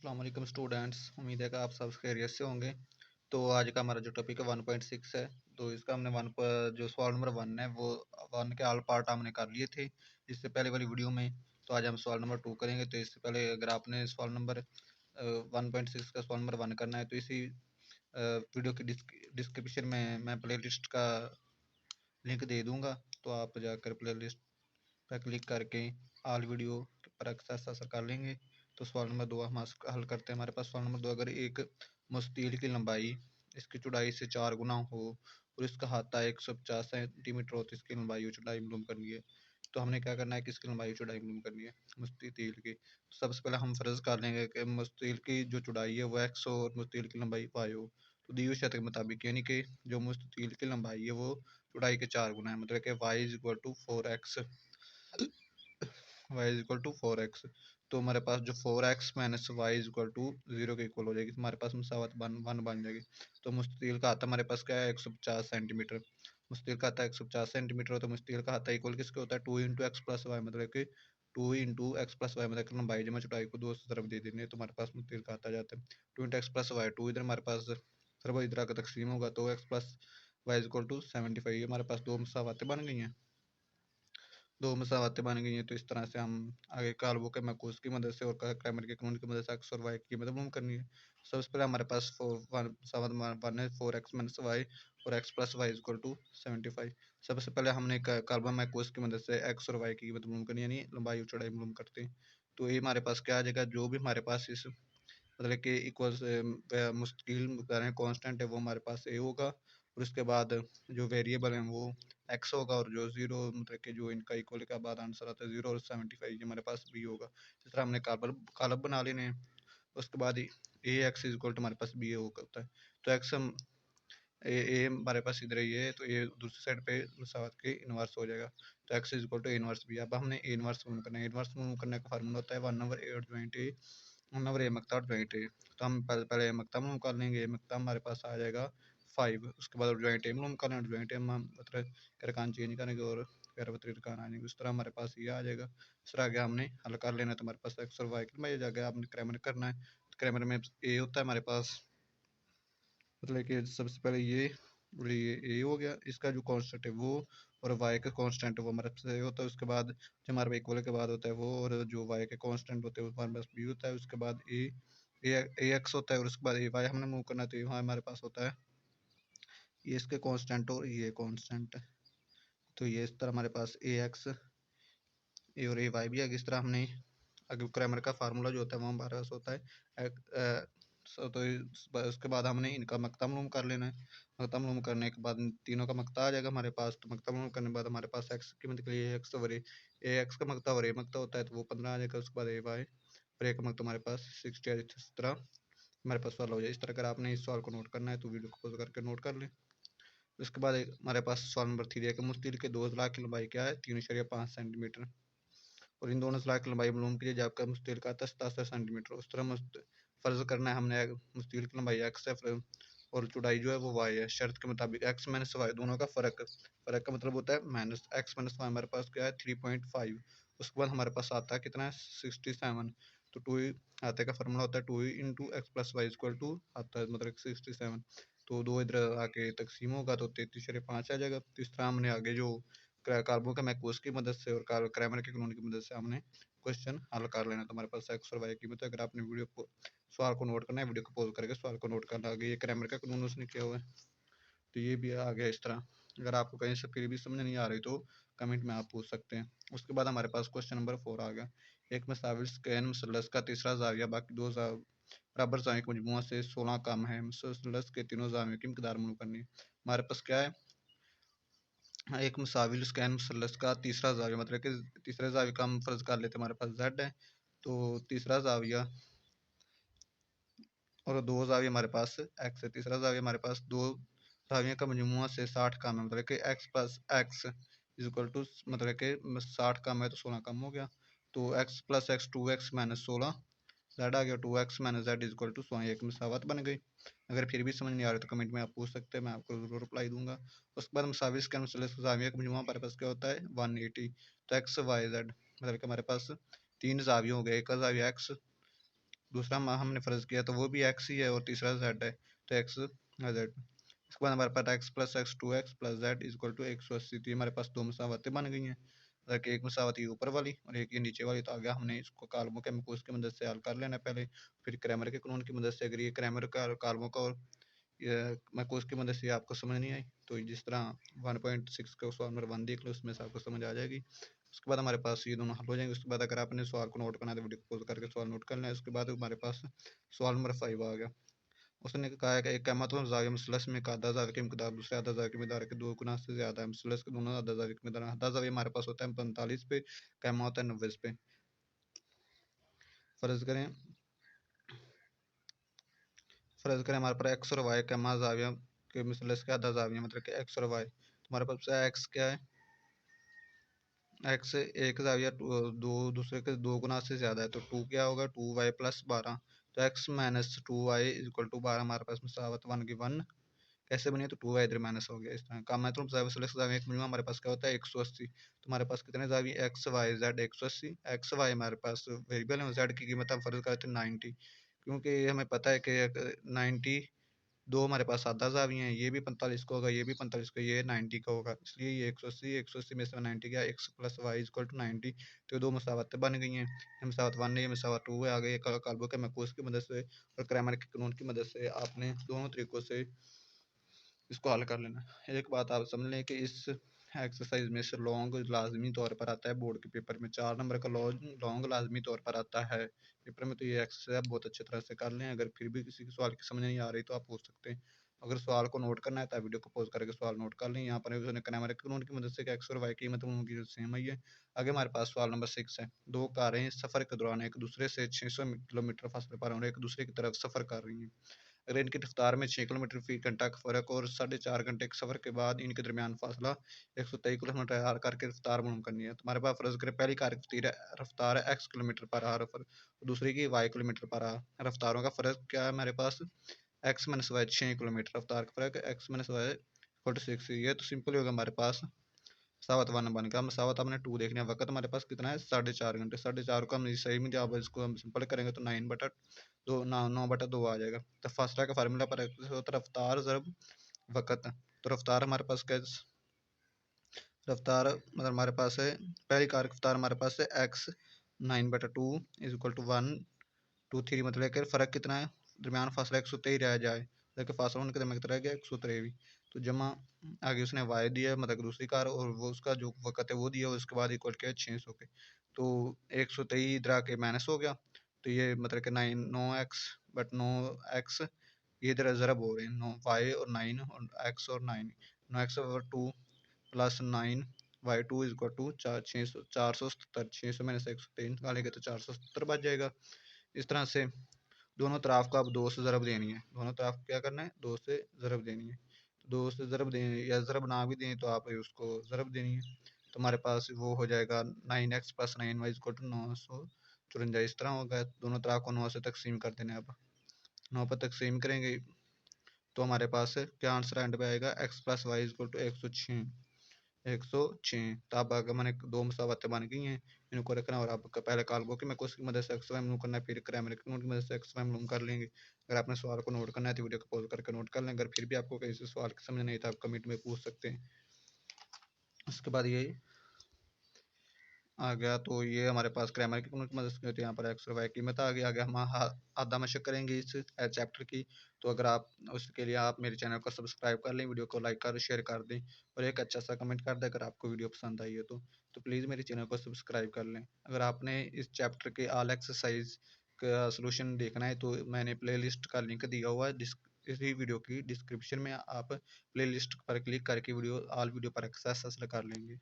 अस्सलाम वालेकुम स्टूडेंट्स, उम्मीद है कि आप सब खैरियत से होंगे। तो आज का हमारा जो टॉपिक है 1.6 है। तो इसका हमने वन पर जो सवाल नंबर 1 है वो 1 के ऑल पार्ट हमने कर लिए थे इससे पहले वाली वीडियो में। तो आज हम सवाल नंबर 2 करेंगे। तो इससे पहले अगर आपने सवाल नंबर 1.6 का सवाल नंबर 1 करना है तो इसी वीडियो की डिस्क्रिप्शन में मैं प्ले लिस्ट का लिंक दे दूँगा। तो आप जाकर प्ले लिस्ट पर क्लिक करके ऑल वीडियो पर एक्सेस हासिल कर लेंगे। तो सवाल नंबर 2 हम हल करते हैं। हमारे पास सवाल नंबर 2, अगर एक मुस्तील की लंबाई इसकी चौड़ाई से 4 गुना हो और इसका अहाता 150 सेंटीमीटर हो तो इसकी लंबाई और चौड़ाई मालूम करनी है। तो हमने क्या करना है कि इसकी लंबाई और चौड़ाई मालूम करनी है मुस्तील की। तो सबसे पहले हम फर्ज कर लेंगे कि मुस्तील की जो चौड़ाई है वो एक्स हो और मुस्तील की लंबाई वाई हो। तो दी हुई शर्त के मुताबिक यानी कि जो मुस्तील की लंबाई है वो चौड़ाई के 4 गुना है, मतलब कि y is equal to 4x। y is equal to 4x। तो हमारे पास जो 4x minus y is equal to 0 के इक्वल हो जाएगी। तो हमारे पास मसावत वन बन जाएगी। तो मुस्तील का आता हमारे पास क्या है 150 सेंटीमीटर। मुस्तील का आता है 150 सेंटीमीटर। तो मुस्तील का आता इक्वल किसके होता है 2 इंटू एक्स प्लस वाई, मतलब कि 2 इंटू एक्स प्लस वाई, मतलब लंबाई जमा चौड़ाई को दो तरफ दे देंगे तो हमारे पास मुस्तील का आता जाता है 2 इंटू एक्स प्लस वाई। 2 इधर हमारे पास सिर्फ इधर का तकसीम होगा तो x plus y is equal to 75। हमारे पास दो मसावतें बन गई हैं, दो मसावतें बन गई हैं। तो इस तरह से हम आगे काल्वों के मैकूस की मदद से और क्रैमर के कानून की मदद से एक्स और वाई की कीमत मालूम करनी है। सबसे पहले हमारे पास मसावत वन है 4x माइनस वाई और x plus y equal to 75। सबसे पहले हमने काल्वा मैकूस की मदद से एक्स और वाई की कीमत मालूम करनी है, यानी लंबाई और चौड़ाई मालूम करते हैं। तो ये हमारे पास क्या आ जाएगा, जो भी हमारे पास इस मतलब कि इक्वल मुश्किल कांस्टेंट है वो हमारे पास ए होगा और उसके बाद जो वेरिएबल है वो एक्स होगा और जो जीरो मतलब कि जो इनका इक्वल के बाद आंसर आता है 0 और 75 हमारे पास बी होगा। इस तरह हमने कालब बना लेने हैं। उसके बाद ए एक्स इज इक्वल टू हमारे पास बी होता है। तो एक्स हम ए हमारे पास इधर ही है तो ये दूसरी साइड पे मसावत के इनवर्स हो जाएगा। तो x is equal to inverse b. अब हमने ए इनवर्स मूव करना है। इनवर्स मूव करने का फार्मूला होता है 1/a और ज्वाइंट ए 1/a मकता और ज्वाइंट ए। तो हम पहले मकता मूव कर लेंगे। मकता हमारे पास आ जाएगा 5। उसके बाद ज्वाइंट ए मूव कर लेंगे। ज्वाइंट ए हम मतलब रकान चेंज करेंगे और फिर रकान आ जाएंगे। उस तरह हमारे पास ये आ जाएगा। इस तरह आगे हमने हल कर लेना। तो हमारे पास एक्स और वाई की जगह आपने क्रैमर करना है। तो क्रैमर में ए होता है हमारे पास, मतलब कि सबसे पहले ये ए हो गया, इसका जो कांस्टेंट है वो और वाई का कांस्टेंट है वो हमारे पास ए होता है। उसके बाद जो हमारे पास इक्वल के बाद होता है वो और जो वाई के कांस्टेंट होते हैं वो हमारे पास बी होता है। उसके बाद ए एक्स होता है और उसके बाद ए वाई हमने मूव करना है तो यहाँ हमारे पास होता है ये इसके कांस्टेंट और ये कांस्टेंट। तो ये इस तरह हमारे पास ए एक्स ए और ए वाई भी है। इस तरह हमने आगे क्रैमर का फार्मूला जो होता है वो हमारे पास होता है तो उसके बाद हमने इनका मकता मालूम कर लेना है। मकता मालूम करने के बाद तीनों का मकता आ जाएगा हमारे पास। तो मकता मालूम करने के बाद हमारे पास एक्स की मतलब ये एक्स और ए एक्स का मकता और ए मकता होता है तो वो 15 आ जाएगा। उसके बाद ए वाई और ए का मकता हमारे पास 60 आ जाएगा। इस तरह हमारे पास सवाल हो जाए। इस तरह अगर आपने इस सवाल को नोट करना है तो वीडियो को पॉज करके नोट कर लें। उसके बाद हमारे पास सवाल नंबर 3 है कि मुस्तील के दो अज़लाዕ की लंबाई क्या है 3.5 सेंटीमीटर और इन दोनों अज़लाዕ की लंबाई मालूम कीजिए जब आपका मुस्तील का आता है 77 सेंटीमीटर। उस तरह फर्ज करना है हमने मुस्तील की लंबाई एक्स है और चौड़ाई जो है वो वाई है। शर्त के मुताबिक एक्स माइनस वाई दोनों का फ़र्क फ़र्क का मतलब होता है माइनस एक्स माइनस वाई। हमारे पास क्या है 3.5। उसके बाद हमारे पास आता है कितना है 67। तो टू आते का फार्मूला होता है 2 into x plus y equal to आता है मतलब 67। तो दो इधर आके तकसीम होगा तो 33.5 आ जाएगा। तो इस तरह हमने आगे जो कार्बो का मैकूस की मदद से और क्रैमर के कानून की मदद से हमने क्वेश्चन हल कर लेना। तो हमारे पास एक्स और वाई की कीमत है। अगर आपने वीडियो को सवाल को नोट करना है, वीडियो को पॉज करके सवाल को नोट करना। आगे ये क्रैमर का कानून उसने किया हुआ है तो ये भी आ गया इस तरह। अगर आपको कहीं से फिर भी समझ नहीं आ रही तो कमेंट में आप पूछ सकते हैं। उसके बाद हमारे पास क्वेश्चन नंबर 4 आ गया। एक मसाविल स्क्वायर मुसल्लस का तीसरा जाविया बाकी दो बराबर जावियों के मजमूआ से 16 कम है। मुसल्लस के तीनों जावियों की मिकदार मालूम करनी है। हमारे पास क्या है एक मुसाविल स्क्वायर मुसल्लस का तीसरा जाविया, मतलब कि तीसरे जाविया का हम फर्ज कर लेते हैं हमारे पास जेड है। तो तीसरा जाविया और दो जाविया हमारे पास एक्स है। तीसरा जाविया हमारे पास दो जावियों का मजमूआ से 60 कम है, मतलब कि x plus x is equal to मतलब कि 60 कम है तो 16 कम हो गया। तो x plus X 2x minus 16 Z आ गया। 2x minus Z is equal to 16 एक मसावत बन गई। अगर फिर भी समझ नहीं आ रही तो कमेंट में आप पूछ सकते हैं, मैं आपको जरूर रिप्लाई दूंगा। उसके बाद मसावी के मुसल्लस जाविया का मजमूआ हमारे पास क्या होता है 180। तो एक्स वाई जेड मतलब कि हमारे पास तीन जाविये हो गए। एक का जाविया एक्स दूसरा हमने फ़र्ज़ किया तो वो भी एक्स ही है और तीसरा जेड है, तो एक्स जेड। इसके बाद हमारे पास X plus X 2x plus Z is equal to 180। तो ये हमारे पास दो मसावतें बन गई हैं, कि एक मसावत ये ऊपर वाली और एक ये नीचे वाली। तो आगे हमने इसको कालमों के मैकूस की मदद से हल कर लेना पहले, फिर क्रैमर के कानून की मदद से। अगर ये क्रैमर का कालमों का और मैकूस की मदद से आपको समझ नहीं आई तो जिस तरह 1.6 का सवाल नंबर 1 देख लो, उसमें से आपको समझ आ जाएगी। उसके बाद हमारे पास ये दोनों हल हो जाएंगे। उसके बाद अगर आपने सवाल को नोट करना है तो वीडियो को पॉज करके सवाल नोट कर लें। उसके बाद हमारे पास सवाल नंबर 5 आ गया। उसने कहा है कि एक कहमतुल ज़ाविया मुसलस में एक आधा ज़ाविया की मिकदार दूसरे आधा ज़ाविया की मिकदार के 2 गुना से ज़्यादा है। मुसलस के दोनों आधा ज़ाविया की मिकदार, आधा ज़ाविया हमारे पास होता है 45 पे, कहमा होता है 90 पे। फ़र्ज़ करें हमारे पास एक्स और वाई कहमा ज़ाविया के मुसलस के आधा ज़ाविया, मतलब कि एक्स और वाई। तो हमारे पास एक्स क्या है, एक्स एक ज़ाविया दो दूसरे के 2 गुना से ज़्यादा है, तो 2 क्या होगा, 2y प्लस 12। तो x minus 2y equal to 12 हमारे पास मुसावत 1 की 1 कैसे बनी है, तो 2y इधर माइनस हो गया। इस तरह का मतलब ज़ाविया एक मिनिमम हमारे पास क्या होता है 180। तो हमारे पास कितने ज़ाविया X Y Z 180। X Y हमारे पास वेरिएबल है, जेड की कीमत हम फर्ज करते हैं 90, क्योंकि हमें पता है कि 90 दो हमारे पास आधा ज़ाविया है, ये भी 45 का होगा, ये भी 45 का, ये 90 का होगा, इसलिए ये 180 में से 90 गया, x plus y equal to 90। तो दो मसावतें बन गई हैं, ये मसावत 1 है, ये मसावत 2 है। आगे काल्बो के मैकूस की मदद से और क्रैमर के कानून की मदद से आपने दोनों तरीकों से इसको हल कर लेना। एक बात आप समझ लें कि इस एक्सरसाइज में से लॉन्ग लाजमी तौर पर आता है बोर्ड के पेपर में, 4 नंबर का लॉन्ग लाजमी तौर पर आता है पेपर में। तो ये एक्सरसाइज आप बहुत अच्छी तरह से कर लें। अगर फिर भी किसी के सवाल की समझ नहीं आ रही तो आप पूछ सकते हैं। अगर सवाल को नोट करना है तो आप वीडियो को पॉज करके सवाल नोट कर लें। यहाँ पर उसने क्रैमर के कानून की मदद से एक्स और वाई की कीमत उनकी सेम ही है। आगे हमारे पास सवाल नंबर 6 है। दो कारें सफ़र के दौरान एक दूसरे से 600 किलोमीटर फासले पर और एक दूसरे की तरफ सफ़र कर रही हैं। अगर इनकी रफ्तार में 6 किलोमीटर फी घंटा का फ़र्क और 4.5 घंटे के सफ़र के बाद इनके दरमियान फासला 123 किलोमीटर आर करके रफ्तार मालूम करनी है। तो हमारे पास फ़र्ज़ करें पहली कार की रफ्तार है एक्स किलोमीटर पर आर और दूसरी की वाई किलोमीटर पर आर। रफ्तारों का फ़र्क क्या है हमारे पास, एक्स माइनस वाई 6 किलोमीटर, रफ्तार का फ़र्क एक्स माइनस वाई 46। ये तो सिंपल ही होगा हमारे पास, मसावत 1 बन गया। मसावत हमने 2 देखनी है। वक्त हमारे पास कितना है 4.5 घंटे, 4.5 को हम सही में जब इसको हम सिंपल करेंगे तो 9/2 9/2 आ जाएगा। तो फासला का फार्मूला पर होता है रफ्तार ज़रब वक्त। तो रफ्तार हमारे पास क्या है, रफ्तार मतलब हमारे पास है पहली कार की रफ्तार हमारे पास है एक्स 9/2 इज इक्वल टू 1 2 3, मतलब कि फ़र्क कितना है, दरमियान फासला 123 रह जाए, लेकिन फासला उनके दरमियान कितना रह गया 123। तो जमा आगे उसने वाई दिया मतलब दूसरी कार और वो उसका जो वक्त है वो दिया, उसके बाद इक्वल किया 600 के। तो 123 इधर आके माइनस हो गया, तो ये मतलब कि 9x बट 9x ये इधर ज़रब हो रहे हैं 9y और 9 और x और 9, 9x और 2 plus 9y2 is equal to 470। 600 में से 123 निकालेंगे तो 470 बच जाएगा। इस तरह से दोनों तरफ को आप 2 से ज़रब देनी है, दोनों तरफ क्या करना है 2 से ज़रब देनी है। 2 से ज़रब देनी या ज़रब ना भी दें तो आप उसको ज़रब देनी है। तो हमारे पास वो हो जाएगा 9x plus 9y equal to 954। इस तरह होगा, दोनों तरफ को 9 से तकसीम कर देना है। अब 9 पर तकसीम करेंगे तो हमारे पास क्या आंसर एंड पे आएगा, x plus y equal to 106। तो अब अगर मैंने दो मसावतें बन गई हैं, इनको रखना और आपका पहले काल्बो की मैकूस की मदद से एक्स वाई मालूम करना है, फिर क्रैमर की मदद से एक्स वाई मालूम कर लेंगे। अगर आपने सवाल को नोट करना है तो वीडियो को पॉज करके नोट कर लें। अगर फिर भी आपको किसी सवाल की समझ नहीं था आप कमेंट में पूछ सकते हैं। उसके बाद ये आ गया, तो ये हमारे पास ग्रामर की मदद से तो यहाँ पर एक्स और वाई की कीमत आ गई। आगे हम आधा मशक करेंगे इस चैप्टर की। तो अगर आप उसके लिए आप मेरे चैनल को सब्सक्राइब कर लें, वीडियो को लाइक कर शेयर कर दें और एक अच्छा सा कमेंट कर दें अगर आपको वीडियो पसंद आई है तो प्लीज़ मेरे चैनल को सब्सक्राइब कर लें। अगर आपने इस चैप्टर के ऑल एक्सरसाइज का सोल्यूशन देखना है तो मैंने प्ले लिस्ट का लिंक दिया हुआ है इसी वीडियो की डिस्क्रिप्शन में। आप प्ले लिस्ट पर क्लिक करके वीडियो ऑल वीडियो पर एक्सेस हासिल कर लेंगे।